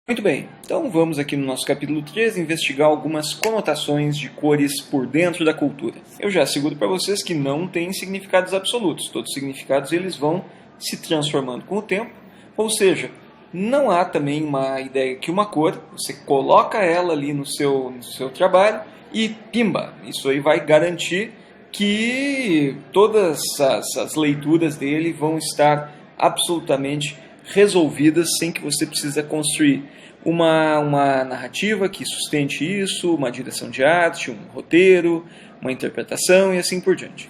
Muito bem, então vamos aqui no nosso capítulo 3 investigar algumas conotações de cores por dentro da cultura. Eu já asseguro para vocês que não tem significados absolutos, todos os significados eles vão se transformando com o tempo, ou seja, não há também uma ideia que uma cor, você coloca ela ali no seu trabalho e pimba, isso aí vai garantir que todas as leituras dele vão estar absolutamente resolvidas sem que você precise construir uma narrativa que sustente isso, uma direção de arte, um roteiro, uma interpretação e assim por diante.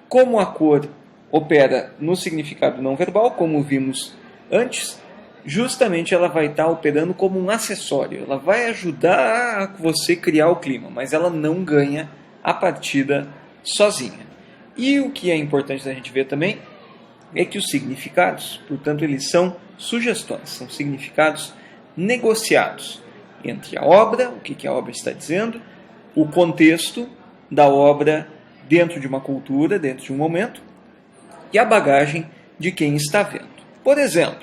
Como a cor opera no significado não verbal, como vimos antes, justamente ela vai estar operando como um acessório. Ela vai ajudar a você criar o clima, mas ela não ganha a partida sozinha. E o que é importante da gente ver também é que os significados, portanto, eles são sugestões, são significados negociados entre a obra, o que a obra está dizendo, o contexto da obra dentro de uma cultura, dentro de um momento, e a bagagem de quem está vendo. Por exemplo,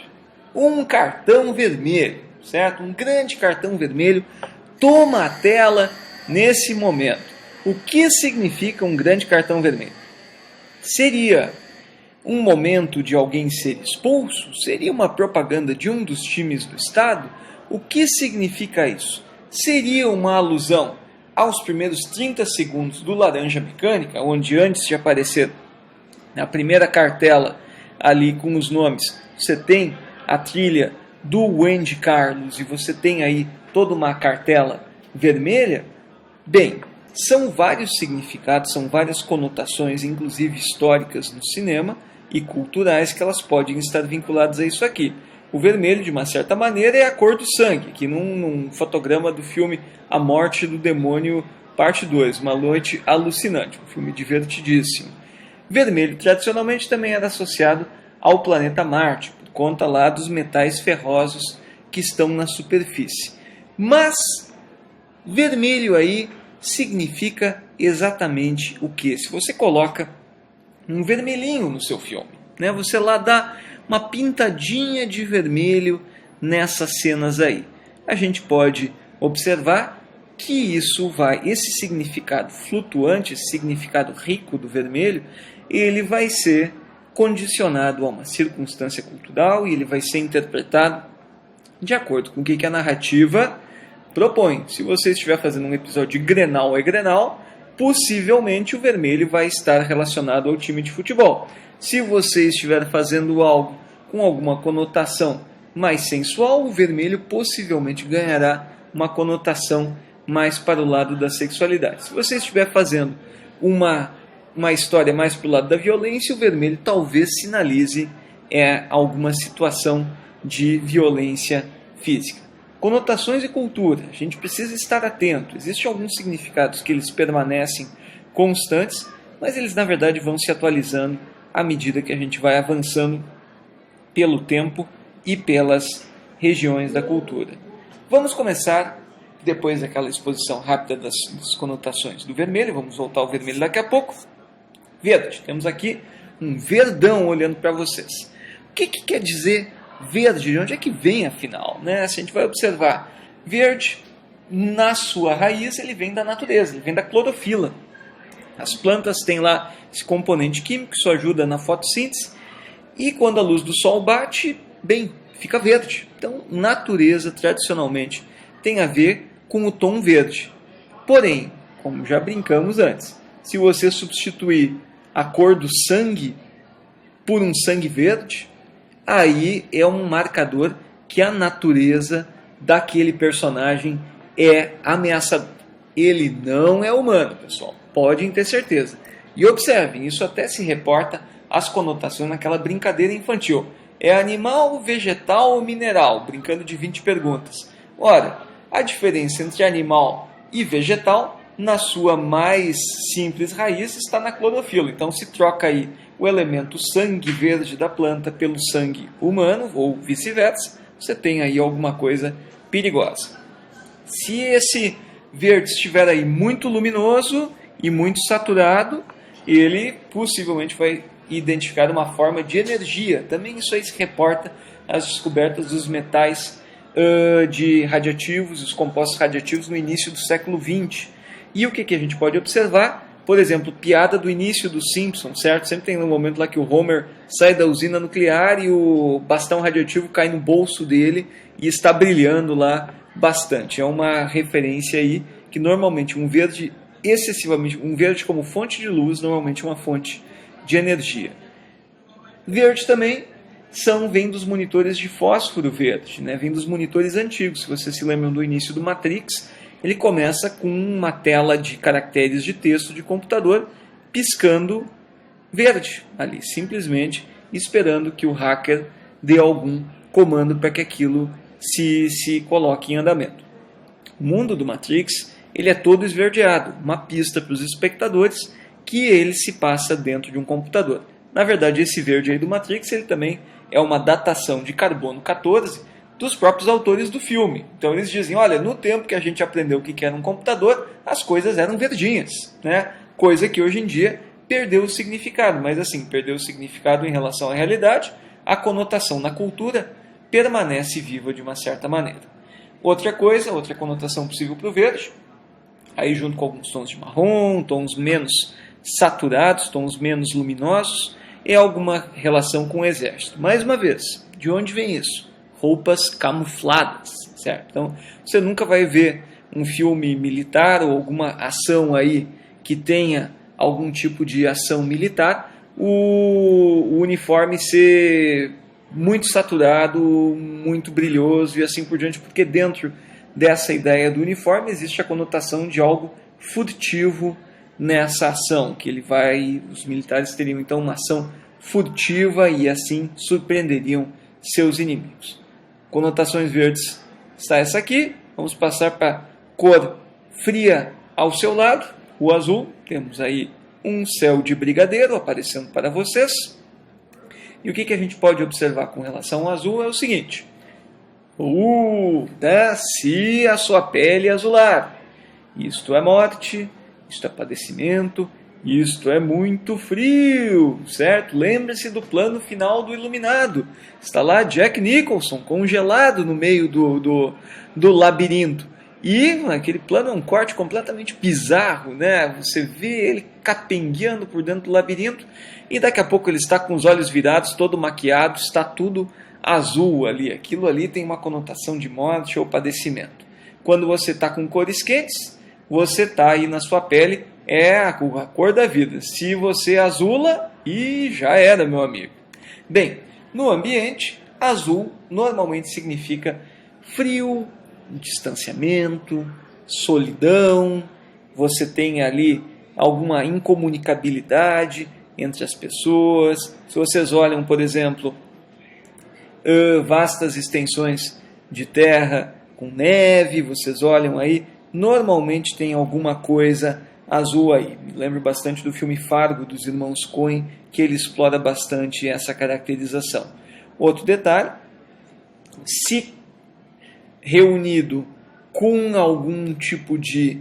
um cartão vermelho, certo? Um grande cartão vermelho toma a tela nesse momento. O que significa um grande cartão vermelho? Seria um momento de alguém ser expulso? Seria uma propaganda de um dos times do Estado? O que significa isso? Seria uma alusão aos primeiros 30 segundos do Laranja Mecânica, onde antes de aparecer na primeira cartela ali com os nomes, você tem a trilha do Wendy Carlos e você tem aí toda uma cartela vermelha? Bem, são vários significados, são várias conotações, inclusive históricas no cinema e culturais, que elas podem estar vinculadas a isso aqui. O vermelho, de uma certa maneira, é a cor do sangue, que num fotograma do filme A Morte do Demônio, parte 2, Uma Noite Alucinante, um filme divertidíssimo. Vermelho, tradicionalmente, também era associado ao planeta Marte, por conta lá dos metais ferrosos que estão na superfície. Mas, vermelho aí significa exatamente o que? Se você coloca um vermelhinho no seu filme, né? Você lá dá uma pintadinha de vermelho nessas cenas aí. A gente pode observar que esse significado flutuante, esse significado rico do vermelho, ele vai ser condicionado a uma circunstância cultural e ele vai ser interpretado de acordo com o que a narrativa propõe. Se você estiver fazendo um episódio de Grenal é Grenal, possivelmente o vermelho vai estar relacionado ao time de futebol. Se você estiver fazendo algo com alguma conotação mais sensual, o vermelho possivelmente ganhará uma conotação mais para o lado da sexualidade. Se você estiver fazendo uma história mais para o lado da violência, o vermelho talvez sinalize alguma situação de violência física. Conotações e cultura, a gente precisa estar atento. Existem alguns significados que eles permanecem constantes, mas eles na verdade vão se atualizando à medida que a gente vai avançando pelo tempo e pelas regiões da cultura. Vamos começar, depois daquela exposição rápida das conotações do vermelho, vamos voltar ao vermelho daqui a pouco. Verde, temos aqui um verdão olhando para vocês. O que quer dizer verde? De onde é que vem afinal? Né? Se a gente vai observar, verde, na sua raiz, ele vem da natureza, ele vem da clorofila. As plantas têm lá esse componente químico, isso ajuda na fotossíntese, e quando a luz do sol bate, bem, fica verde. Então, natureza, tradicionalmente, tem a ver com o tom verde. Porém, como já brincamos antes, se você substituir a cor do sangue por um sangue verde, aí é um marcador que a natureza daquele personagem é ameaçador. Ele não é humano, pessoal. Podem ter certeza. E observem, isso até se reporta às conotações naquela brincadeira infantil. É animal, vegetal ou mineral? Brincando de 20 perguntas. Ora, a diferença entre animal e vegetal, na sua mais simples raiz, está na clorofila. Então se troca aí o elemento sangue verde da planta pelo sangue humano, ou vice-versa, você tem aí alguma coisa perigosa. Se esse verde estiver aí muito luminoso e muito saturado, ele possivelmente vai identificar uma forma de energia. Também isso aí se reporta às descobertas dos metais de radiativos, os compostos radiativos no início do século XX. E o que a gente pode observar? Por exemplo, piada do início dos Simpsons, certo? Sempre tem um momento lá que o Homer sai da usina nuclear e o bastão radioativo cai no bolso dele e está brilhando lá bastante. É uma referência aí que normalmente um verde como fonte de luz, normalmente uma fonte de energia. Verde também vem dos monitores de fósforo verde, né? Vem dos monitores antigos. Se vocês se lembram do início do Matrix, ele começa com uma tela de caracteres de texto de computador piscando verde ali, simplesmente esperando que o hacker dê algum comando para que aquilo se coloque em andamento. O mundo do Matrix ele é todo esverdeado, uma pista para os espectadores que ele se passa dentro de um computador. Na verdade, esse verde aí do Matrix ele também é uma datação de carbono 14 dos próprios autores do filme. Então eles dizem, olha, no tempo que a gente aprendeu o que era um computador, as coisas eram verdinhas, né? Coisa que hoje em dia perdeu o significado, mas assim, perdeu o significado em relação à realidade, a conotação na cultura permanece viva de uma certa maneira. Outra conotação possível para o verde, aí junto com alguns tons de marrom, tons menos saturados, tons menos luminosos, é alguma relação com o exército. Mais uma vez, de onde vem isso? Roupas camufladas, certo? Então, você nunca vai ver um filme militar ou alguma ação aí que tenha algum tipo de ação militar, o uniforme ser muito saturado, muito brilhoso e assim por diante, porque dentro dessa ideia do uniforme existe a conotação de algo furtivo nessa ação, que os militares teriam então uma ação furtiva e assim surpreenderiam seus inimigos. Conotações verdes está essa aqui. Vamos passar para cor fria ao seu lado, o azul. Temos aí um céu de brigadeiro aparecendo para vocês. E o que a gente pode observar com relação ao azul é o seguinte. Se a sua pele azular. Isto é morte, isto é padecimento, isto é muito frio, certo? Lembre-se do plano final do Iluminado. Está lá Jack Nicholson congelado no meio do labirinto. E aquele plano é um corte completamente bizarro, né? Você vê ele capengueando por dentro do labirinto e daqui a pouco ele está com os olhos virados, todo maquiado, está tudo azul ali. Aquilo ali tem uma conotação de morte ou padecimento. Quando você está com cores quentes, você está aí na sua pele, é a cor da vida. Se você azula, já era, meu amigo. Bem, no ambiente, azul normalmente significa frio, distanciamento, solidão, você tem ali alguma incomunicabilidade entre as pessoas. Se vocês olham, por exemplo, vastas extensões de terra com neve, vocês olham aí, normalmente tem alguma coisa azul aí. Me lembro bastante do filme Fargo, dos irmãos Coen, que ele explora bastante essa caracterização. Outro detalhe, se reunido com algum tipo de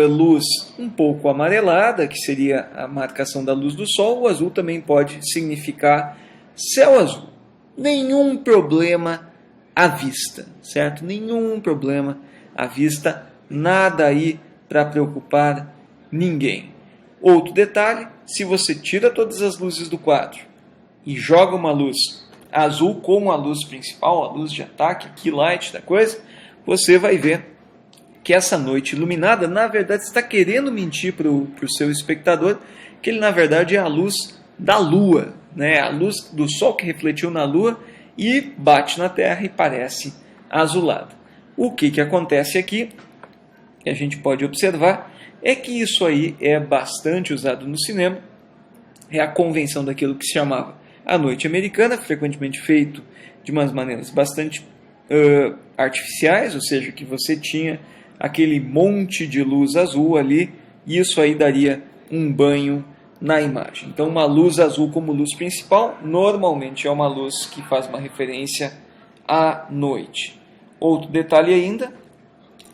luz um pouco amarelada, que seria a marcação da luz do sol, o azul também pode significar céu azul. Nenhum problema à vista, certo? Nenhum problema à vista, nada aí para preocupar ninguém. Outro detalhe, se você tira todas as luzes do quadro e joga uma luz azul como a luz principal, a luz de ataque, key light da coisa, você vai ver que essa noite iluminada, na verdade, está querendo mentir para o seu espectador que ele, na verdade, é a luz da lua, né? A luz do sol que refletiu na lua e bate na terra e parece azulado. O que acontece aqui, que a gente pode observar, é que isso aí é bastante usado no cinema, é a convenção daquilo que se chamava a noite americana, frequentemente feito de umas maneiras bastante artificiais, ou seja, que você tinha aquele monte de luz azul ali, e isso aí daria um banho na imagem. Então, uma luz azul como luz principal, normalmente é uma luz que faz uma referência à noite. Outro detalhe ainda,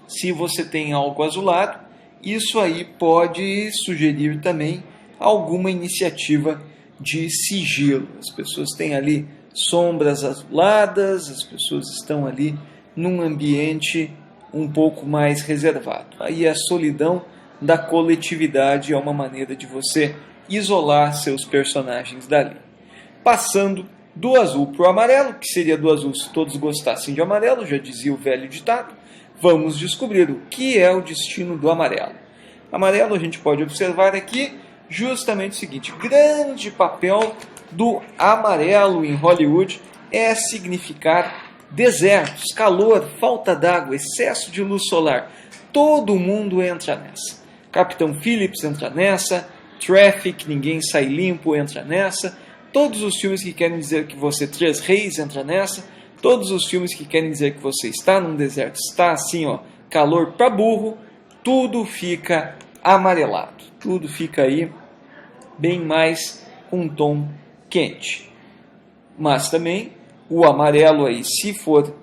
se você tem algo azulado, isso aí pode sugerir também alguma iniciativa de sigilo. As pessoas têm ali sombras azuladas, as pessoas estão ali num ambiente um pouco mais reservado. Aí a solidão da coletividade é uma maneira de você isolar seus personagens dali. Passando do azul para o amarelo, que seria do azul se todos gostassem de amarelo, já dizia o velho ditado, vamos descobrir o que é o destino do amarelo. Amarelo a gente pode observar aqui justamente o seguinte: grande papel do amarelo em Hollywood é significar desertos, calor, falta d'água, excesso de luz solar. Todo mundo entra nessa. Capitão Phillips entra nessa, Traffic, Ninguém Sai Limpo entra nessa, todos os filmes que querem dizer que você Três Reis entra nessa, todos os filmes que querem dizer que você está num deserto, está assim, ó, calor pra burro, tudo fica amarelado, tudo fica aí bem mais com um tom quente. Mas também o amarelo aí, se for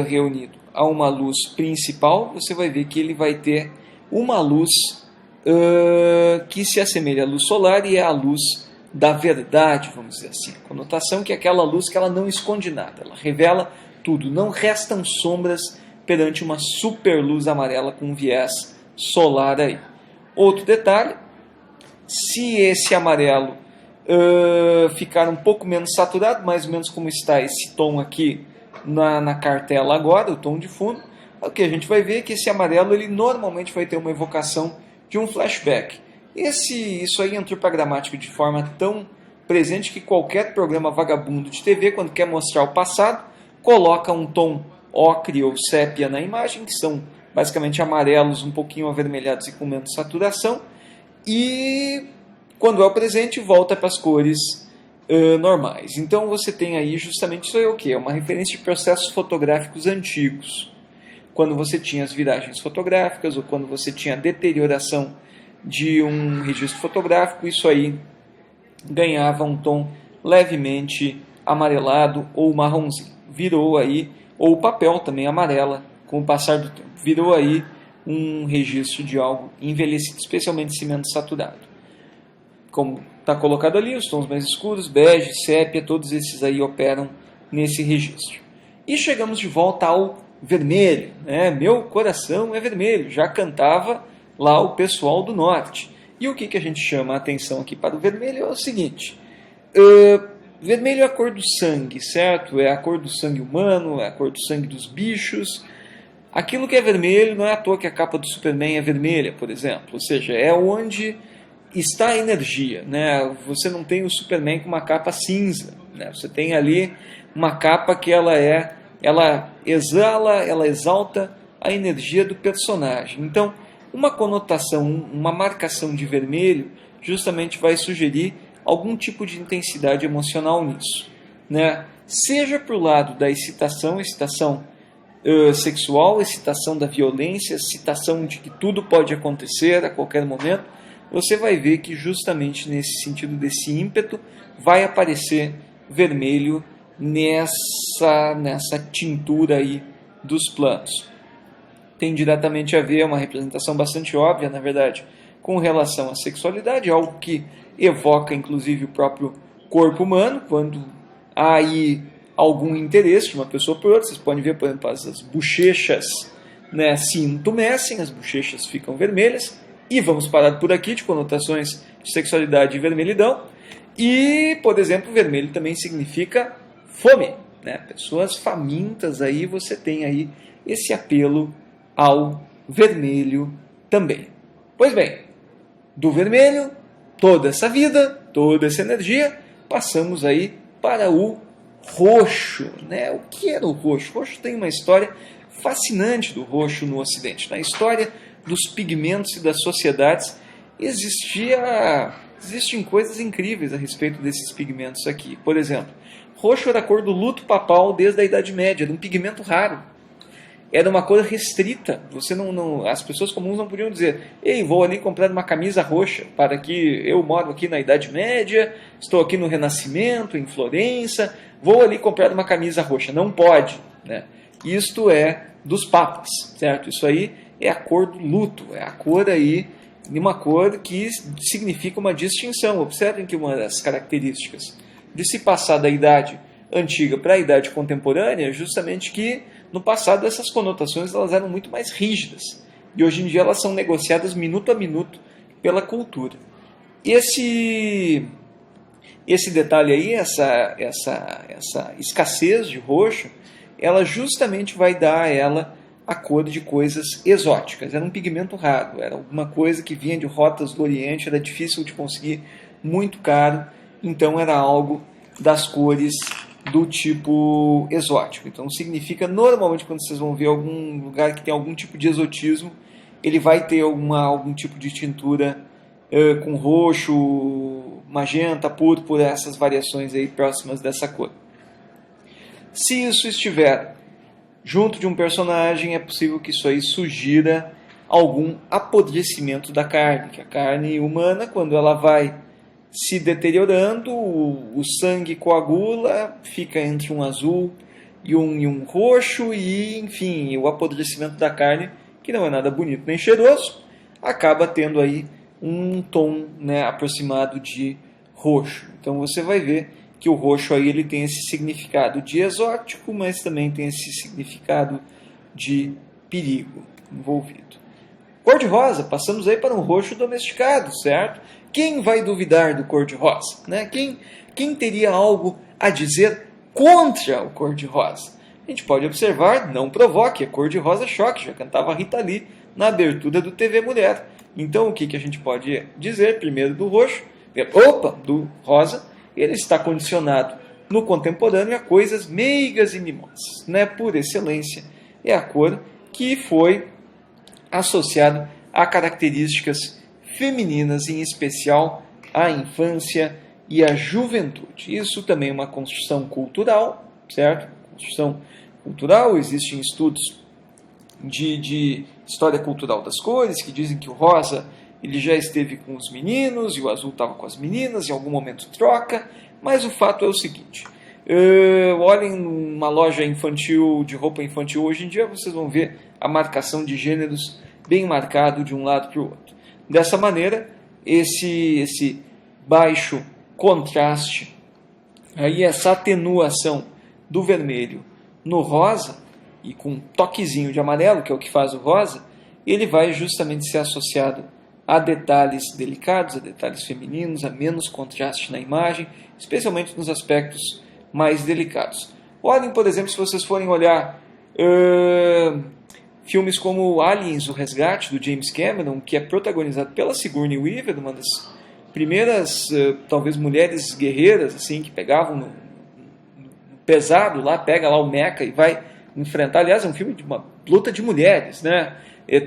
reunido a uma luz principal, você vai ver que ele vai ter uma luz que se assemelha à luz solar e é a luz da verdade, vamos dizer assim. A conotação que é aquela luz que ela não esconde nada, ela revela tudo, não restam sombras perante uma super luz amarela com viés solar aí. Outro detalhe, se esse amarelo ficar um pouco menos saturado, mais ou menos como está esse tom aqui na cartela agora, o tom de fundo, o que a gente vai ver é que esse amarelo ele normalmente vai ter uma evocação de um flashback. Isso aí entrou para a gramática de forma tão presente que qualquer programa vagabundo de TV, quando quer mostrar o passado, coloca um tom ocre ou sépia na imagem, que são basicamente amarelos um pouquinho avermelhados e com menos saturação, e quando é o presente volta para as cores normais. Então você tem aí justamente isso aí o que? É uma referência de processos fotográficos antigos. Quando você tinha as viragens fotográficas ou quando você tinha a deterioração de um registro fotográfico, isso aí ganhava um tom levemente amarelado ou marronzinho. Virou aí, ou o papel também amarela com o passar do tempo. Virou aí um registro de algo envelhecido, especialmente cimento saturado. Como está colocado ali, os tons mais escuros, bege, sépia, todos esses aí operam nesse registro. E chegamos de volta ao vermelho, né? Meu coração é vermelho, já cantava lá o pessoal do norte. E o que a gente chama a atenção aqui para o vermelho é o seguinte: vermelho é a cor do sangue, certo? É a cor do sangue humano, é a cor do sangue dos bichos. Aquilo que é vermelho não é à toa que a capa do Superman é vermelha, por exemplo. Ou seja, é onde está a energia, né? Você não tem o Superman com uma capa cinza, né? Você tem ali uma capa que ela exala, ela exalta a energia do personagem. Então, uma conotação, uma marcação de vermelho justamente vai sugerir algum tipo de intensidade emocional nisso, né? Seja para o lado da excitação sexual, excitação da violência, excitação de que tudo pode acontecer a qualquer momento, você vai ver que justamente nesse sentido desse ímpeto vai aparecer vermelho nessa tintura aí dos planos. Tem diretamente a ver, uma representação bastante óbvia, na verdade, com relação à sexualidade, algo que evoca inclusive o próprio corpo humano, quando há aí algum interesse de uma pessoa por outra. Vocês podem ver, por exemplo, as bochechas, né, se entumecem, as bochechas ficam vermelhas, e vamos parar por aqui de conotações de sexualidade e vermelhidão. E, por exemplo, vermelho também significa fome, né? Pessoas famintas, aí você tem aí esse apelo ao vermelho também. Pois bem, do vermelho, toda essa vida, toda essa energia, passamos aí para o roxo, né? O que era o roxo? O roxo tem uma história fascinante do roxo no Ocidente. Na história dos pigmentos e das sociedades, existem coisas incríveis a respeito desses pigmentos aqui. Por exemplo, roxo era a cor do luto papal desde a Idade Média, era um pigmento raro. Era uma cor restrita. As pessoas comuns não podiam dizer: ei, vou ali comprar uma camisa roxa para que eu moro aqui na Idade Média, estou aqui no Renascimento, em Florença, vou ali comprar uma camisa roxa. Não pode, né? Isto é dos papas, certo? Isso aí é a cor do luto, é a cor aí, uma cor que significa uma distinção. Observem que uma das características de se passar da idade antiga para a idade contemporânea, justamente que no passado essas conotações elas eram muito mais rígidas e hoje em dia elas são negociadas minuto a minuto pela cultura. Esse detalhe aí, essa escassez de roxo, ela justamente vai dar a ela a cor de coisas exóticas. Era um pigmento raro, era alguma coisa que vinha de rotas do Oriente, era difícil de conseguir, muito caro, então era algo das cores do tipo exótico. Então significa, normalmente, quando vocês vão ver algum lugar que tem algum tipo de exotismo, ele vai ter algum tipo de tintura com roxo, magenta, púrpura, essas variações aí próximas dessa cor. Se isso estiver junto de um personagem, é possível que isso aí sugira algum apodrecimento da carne, que a carne humana, quando ela vai se deteriorando, o sangue coagula, fica entre um azul e um roxo, e enfim, o apodrecimento da carne, que não é nada bonito nem cheiroso, acaba tendo aí um tom, né, aproximado de roxo. Então você vai ver que o roxo aí ele tem esse significado de exótico, mas também tem esse significado de perigo envolvido. Cor-de-rosa, passamos aí para um roxo domesticado, certo? Quem vai duvidar do cor-de-rosa? Né? Quem teria algo a dizer contra o cor-de-rosa? A gente pode observar, não provoque, a cor-de-rosa choque, já cantava Rita Lee na abertura do TV Mulher. Então o que a gente pode dizer? Primeiro do roxo, do rosa, ele está condicionado no contemporâneo a coisas meigas e mimosas, né? Por excelência, é a cor que foi associada a características femininas, em especial à infância e à juventude. Isso também é uma construção cultural, certo? Construção cultural, existem estudos de história cultural das cores, que dizem que o rosa ele já esteve com os meninos e o azul estava com as meninas, em algum momento troca, mas o fato é o seguinte, olhem numa loja infantil, de roupa infantil hoje em dia, vocês vão ver a marcação de gêneros bem marcado de um lado para o outro. Dessa maneira, esse baixo contraste, aí essa atenuação do vermelho no rosa, e com um toquezinho de amarelo, que é o que faz o rosa, ele vai justamente ser associado a detalhes delicados, a detalhes femininos, a menos contraste na imagem, especialmente nos aspectos mais delicados. Olhem, por exemplo, se vocês forem olhar filmes como Aliens, o Resgate, do James Cameron, que é protagonizado pela Sigourney Weaver, uma das primeiras, talvez, mulheres guerreiras, assim, que pegavam no pesado lá, pega lá o mecha e vai enfrentar. Aliás, é um filme de uma luta de mulheres, né?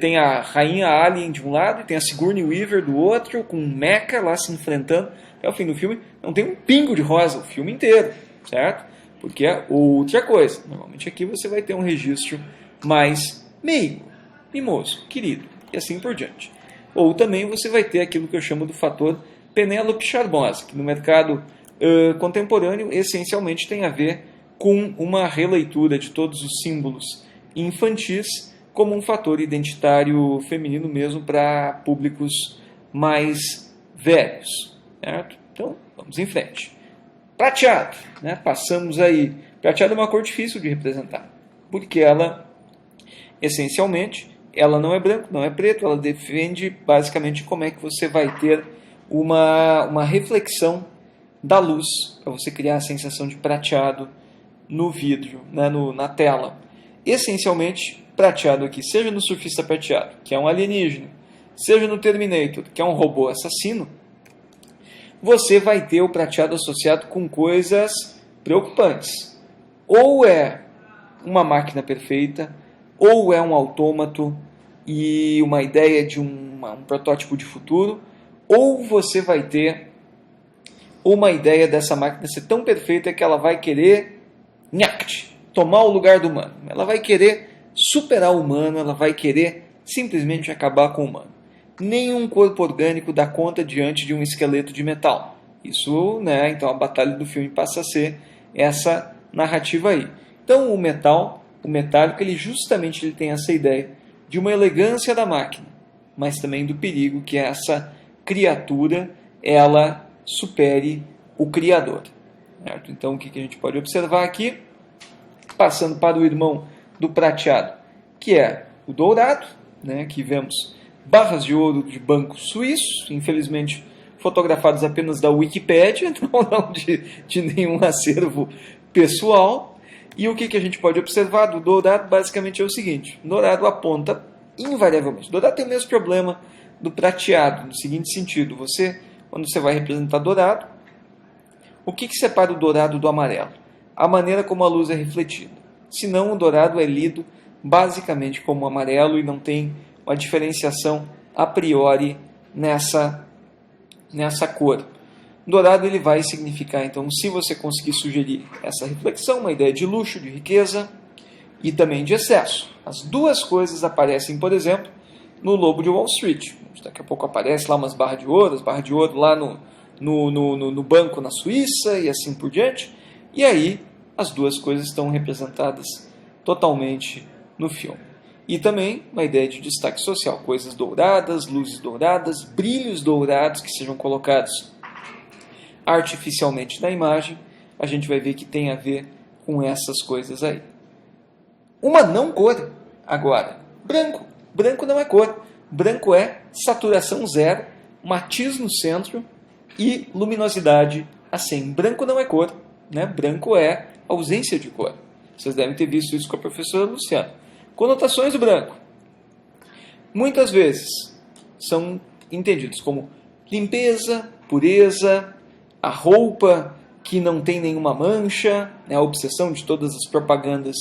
Tem a rainha Alien de um lado e tem a Sigourney Weaver do outro, com um mecha lá se enfrentando. Até o fim do filme não tem um pingo de rosa o filme inteiro, certo? Porque é outra coisa. Normalmente aqui você vai ter um registro mais meigo, mimoso, querido, e assim por diante. Ou também você vai ter aquilo que eu chamo do fator Penélope Charmosa, que no mercado contemporâneo essencialmente tem a ver com uma releitura de todos os símbolos infantis como um fator identitário feminino mesmo para públicos mais velhos, certo? Então, vamos em frente. Prateado, né? Passamos aí. Prateado é uma cor difícil de representar, porque ela, essencialmente, ela não é branco, não é preto, ela defende basicamente como é que você vai ter uma reflexão da luz, para você criar a sensação de prateado no vidro, né? Na tela. Essencialmente, prateado aqui, seja no Surfista Prateado, que é um alienígena, seja no Terminator, que é um robô assassino, você vai ter o prateado associado com coisas preocupantes. Ou é uma máquina perfeita, ou é um autômato e uma ideia de um protótipo de futuro, ou você vai ter uma ideia dessa máquina ser tão perfeita que ela vai querer tomar o lugar do humano. Ela vai querer superar o humano, ela vai querer simplesmente acabar com o humano. Nenhum corpo orgânico dá conta diante de um esqueleto de metal. Isso, né? Então a batalha do filme passa a ser essa narrativa aí. Então o metálico, ele justamente tem essa ideia de uma elegância da máquina, mas também do perigo que essa criatura ela supere o Criador. certo? Então, o que a gente pode observar aqui? Passando para o irmão do prateado, que é o dourado, né? Que vemos barras de ouro de banco suíço, infelizmente fotografados apenas da Wikipédia, não de nenhum acervo pessoal. E o que a gente pode observar do dourado basicamente é o seguinte: o dourado aponta invariavelmente. O dourado tem o mesmo problema do prateado, no seguinte sentido: quando você vai representar dourado, o que separa o dourado do amarelo? A maneira como a luz é refletida. Senão, o dourado é lido basicamente como amarelo e não tem uma diferenciação a priori nessa cor. Dourado ele vai significar, então, se você conseguir sugerir essa reflexão, uma ideia de luxo, de riqueza e também de excesso. As duas coisas aparecem, por exemplo, no Lobo de Wall Street. Daqui a pouco aparece lá umas barras de ouro, as barras de ouro lá no banco na Suíça e assim por diante. E aí as duas coisas estão representadas totalmente no filme. E também uma ideia de destaque social, coisas douradas, luzes douradas, brilhos dourados que sejam colocados artificialmente na imagem, a gente vai ver que tem a ver com essas coisas aí. Uma não cor, agora, branco. Branco não é cor, branco é saturação zero, matiz no centro e luminosidade a 100. Branco não é cor, né? Branco é ausência de cor. Vocês devem ter visto isso com a professora Luciana. Conotações do branco. Muitas vezes são entendidos como limpeza, pureza, a roupa que não tem nenhuma mancha, né? A obsessão de todas as propagandas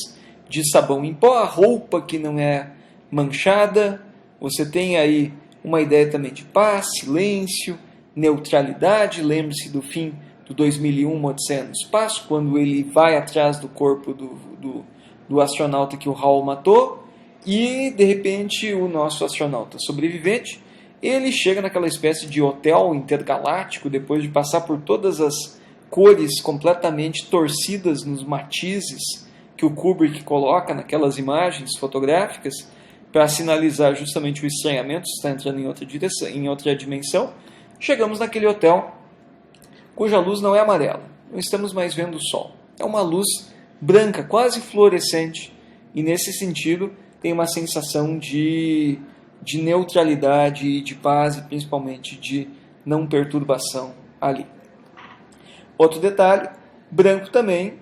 de sabão em pó, a roupa que não é manchada. Você tem aí uma ideia também de paz, silêncio, neutralidade. Lembre-se do fim do 2001, Odisseia no Espaço, quando ele vai atrás do corpo do astronauta que o Hall matou, e de repente o nosso astronauta sobrevivente, ele chega naquela espécie de hotel intergaláctico, depois de passar por todas as cores completamente torcidas nos matizes que o Kubrick coloca naquelas imagens fotográficas, para sinalizar justamente o estranhamento, está entrando em outra dimensão. Chegamos naquele hotel cuja luz não é amarela, não estamos mais vendo o sol, é uma luz branca, quase fluorescente, e nesse sentido tem uma sensação de neutralidade, de paz e principalmente de não perturbação ali. Outro detalhe, branco também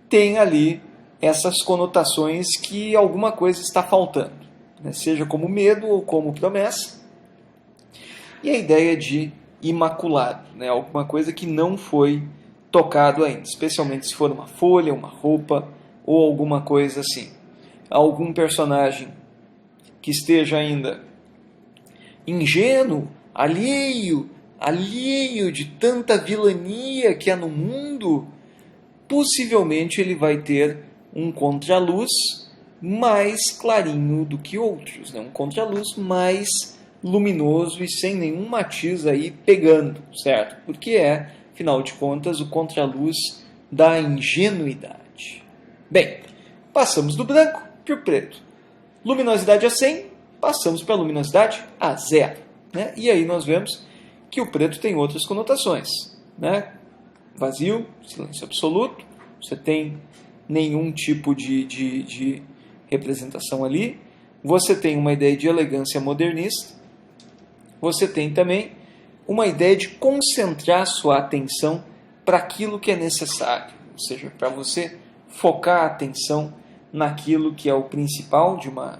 tem ali essas conotações que alguma coisa está faltando, né? Seja como medo ou como promessa. E a ideia de imaculado, né? Alguma coisa que não foi tocado ainda, especialmente se for uma folha, uma roupa ou alguma coisa assim. Algum personagem que esteja ainda ingênuo, alheio de tanta vilania que há no mundo, possivelmente ele vai ter um contraluz mais clarinho do que outros, né? Um contraluz mais luminoso e sem nenhum matiz aí pegando, certo? Porque é, afinal de contas, o contraluz da ingenuidade. Bem, passamos do branco para o preto. Luminosidade a 100, passamos para a luminosidade a 0. Né? E aí nós vemos que o preto tem outras conotações. Né? Vazio, silêncio absoluto, você tem nenhum tipo de representação ali. Você tem uma ideia de elegância modernista. Você tem também uma ideia de concentrar sua atenção para aquilo que é necessário. Ou seja, para você focar a atenção naquilo que é o principal de uma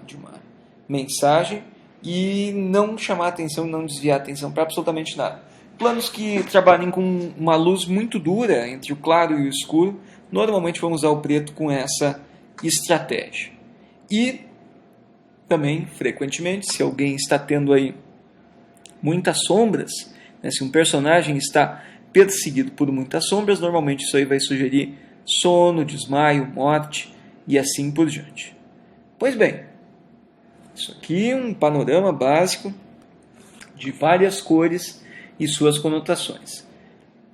mensagem e não chamar a atenção, não desviar a atenção para absolutamente nada. Planos que trabalhem com uma luz muito dura entre o claro e o escuro, normalmente vão usar o preto com essa estratégia. E também, frequentemente, se alguém está tendo aí muitas sombras, né, se um personagem está perseguido por muitas sombras, normalmente isso aí vai sugerir sono, desmaio, morte e assim por diante. Pois bem, isso aqui é um panorama básico de várias cores e suas conotações.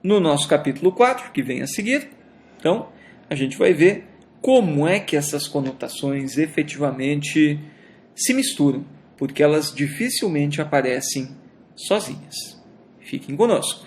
No nosso capítulo 4, que vem a seguir, então, a gente vai ver como é que essas conotações efetivamente se misturam, porque elas dificilmente aparecem sozinhas. Fiquem conosco.